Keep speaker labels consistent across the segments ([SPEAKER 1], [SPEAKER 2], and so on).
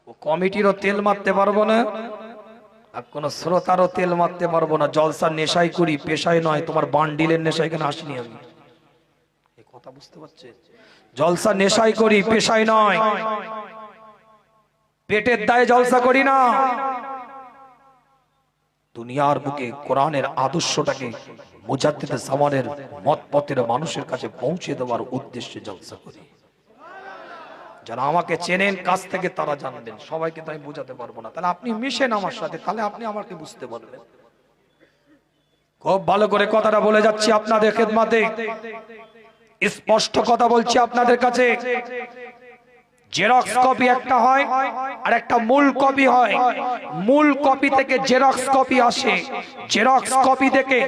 [SPEAKER 1] ও কমিটিরও তেল মারতে পারবো না, আর কোন শ্রোতারও তেল মারতে পারবো না। জলসার নেশাই করি, পেশায় নয়। তোমার বান্ডিলের নেশায় এখানে আসিনি আমি, এই কথা বুঝতে পারছেন? জলসা নেশাই করি, পেশায় নয়। পেটের দায়ে জলসা করি না। দুনিয়ার বুকে কোরআনের আদর্শটাকে মুজাদ্দিদ জামানের মত পথের মানুষের কাছে পৌঁছে দেওয়ার উদ্দেশ্যে জলসা করি। যারা আমাকে চেনেন কাছ থেকে তারা জানবেন, সবাইকে তো আমি বোঝাতে পারবো না। তাহলে আপনি মিশেন আমার সাথে, তাহলে আপনি আমাকে বুঝতে পারবেন। খুব ভালো করে কথাটা বলে যাচ্ছি আপনাদের খেদমতে, স্পষ্ট কথা বলছি আপনাদের কাছে। জেরক্স কপি একটা হয় আর একটা মূল কপি হয়। মূল কপি থেকে জেরক্স কপি আসে, জেরক্স কপি থেকে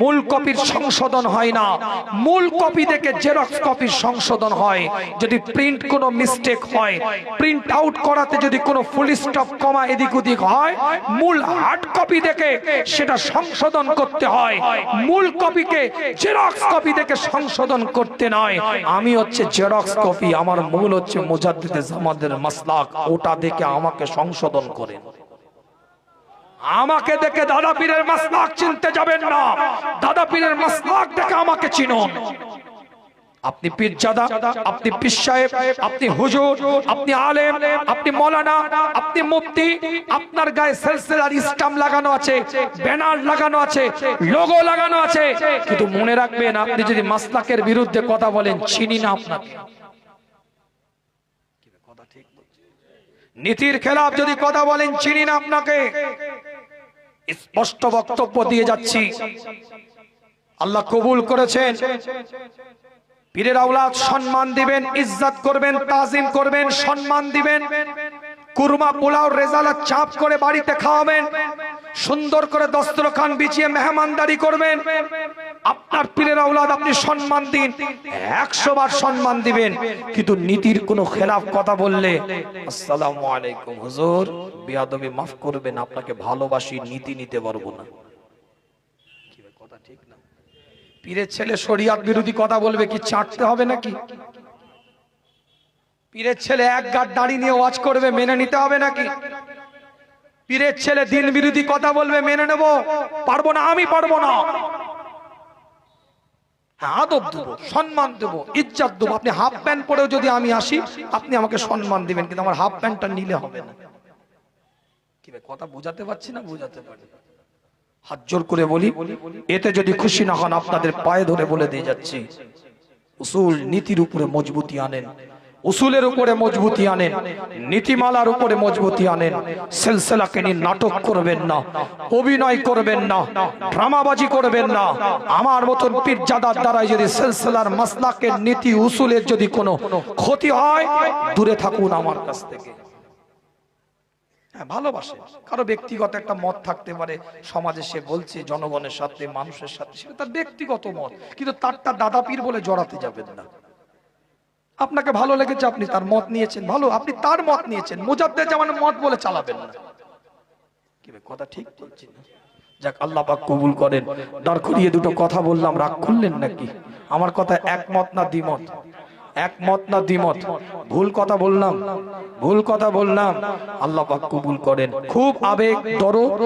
[SPEAKER 1] মূল কপির সংশোধন হয় না, মূল কপি থেকে জেরক্স কপির সংশোধন হয়। যদি প্রিন্ট কোনো মিস্টেক হয়, প্রিন্ট আউট করাতে যদি কোনো ফুল স্টপ কমা এদিক ওদিক হয়, মূল হার্ড কপি থেকে সেটা সংশোধন করতে হয়। মূল কপিকে জেরক্স কপি থেকে সংশোধন করতে নয়। আমি হচ্ছে জেরক্স কপি, আমার মূল হচ্ছে মুজাদ্দিদ জামানের মাসলাক। ওটা দেখে আমাকে সংশোধন করেন। আমাকে দেখে দাদা পীরের মাসলাক চিনতে যাবেন না, দাদা পীরের মাসলাক দেখে আমাকে চিনুন। আপনি পীরজাদা, আপনি পীর সাহেব, আপনি হুজুর, আপনি আলেম, আপনি মৌলানা, আপনি মুফতি, আপনার গায়ে সিলসিলার ইসলাম লাগানো আছে, ব্যানার লাগানো আছে, লোগো লাগানো আছে, কিন্তু মনে রাখবেন আপনি যদি মাসলাকের বিরুদ্ধে কথা বলেন, চিনি না আপনাকে। নীতির খেলাফ যদি কথা বলেন, চিনি না আপনাকে। স্পষ্ট বক্তব্য দিয়ে যাচ্ছি, আল্লাহ কবুল করেছেন। পীরের আওলাদ সম্মান দিবেন, ইজ্জত করবেন, তাজিম করবেন, সম্মান দিবেন। কুরমা পোলাও রেজালা চাপ করে বাড়িতে খাওয়াবেন, সুন্দর করে দস্তরখান বিছিয়ে মেহমানদারি করবেন। আপনার পীরের আওলাদ আপনি সম্মান দিন, 100 বার সম্মান দিবেন। কিন্তু নীতির কোনো খেলাফ কথা বললে, আসসালামু আলাইকুম হুজুর, বেয়াদবি মাফ করবেন, আপনাকে ভালোবাসি, নীতি নিতে পারবো না। কি কথা ঠিক না? পীরের ছেলে শরিয়ত বিরোধী কথা বলবে, কি চাটতে হবে নাকি? পীরের ছেলে এক গাঁট দাড়ি নিয়ে ওয়াজ করবে, মেনে নিতে হবে নাকি? পীরের ছেলে দিন বিরোধী কথা বলবে, মেনে নেব পারবো না? আমি পারবো না। আদব দেবো, সম্মান দেবো, ইজ্জত দেবো। আপনি হাফ প্যান্ট পরেও যদি আমি আসি, আপনি আমাকে সম্মান দিবেন, কিন্তু আমার হাফ প্যান্টটা নিলে হবে না। কি কথা বোঝাতে পারছি না? বোঝাতে পারি? হাত জোর করে বলি, এতে যদি খুশি না হন আপনাদের পায়ে ধরে বলে দিয়ে যাচ্ছি, উসুল নীতির উপরে মজবুতি আনেন, উসুলের উপরে মজবুতি আনেন, নীতিমালার উপরে মজবুতি আনেন। সিলসিলাকে নিয়ে নাটক করবেন না, অভিনয় করবেন না, ড্রামাবাজি করবেন না। আমার মতন পীরজাদার দ্বারাই যদি সিলসিলার মাসলাকের নীতি উসুলের যদি কোনো ক্ষতি হয়, দূরে থাকুন আমার কাছ থেকে। ভালোবাসে, কারো ব্যক্তিগত একটা মত থাকতে পারে, সমাজে সে বলছে জনগণের সাথে, মানুষের সাথে, সেটা তার ব্যক্তিগত মত, কিন্তু তারটা দাদা পীর বলে জড়াতে যাবেন না। আপনাকে ভালো লেগেছে, আপনি তার মত নিয়েছেন, ভালো, আপনি তার মত নিয়েছেন, মুজাদ্দিদ জামানের মত বলে চালাবেন না। কি কথা ঠিক বলছি না? যাক, আল্লাহ পাক কবুল করেন। দাঁড় করিয়ে দুটো কথা বললাম, রাগ করলেন নাকি? আমার কথা একমত না দ্বিমত? একমত না দ্বিমত? ভুল কথা বললাম? ভুল কথা বললাম? আল্লাহ পাক কবুল করেন। খুব আবেগ দরদ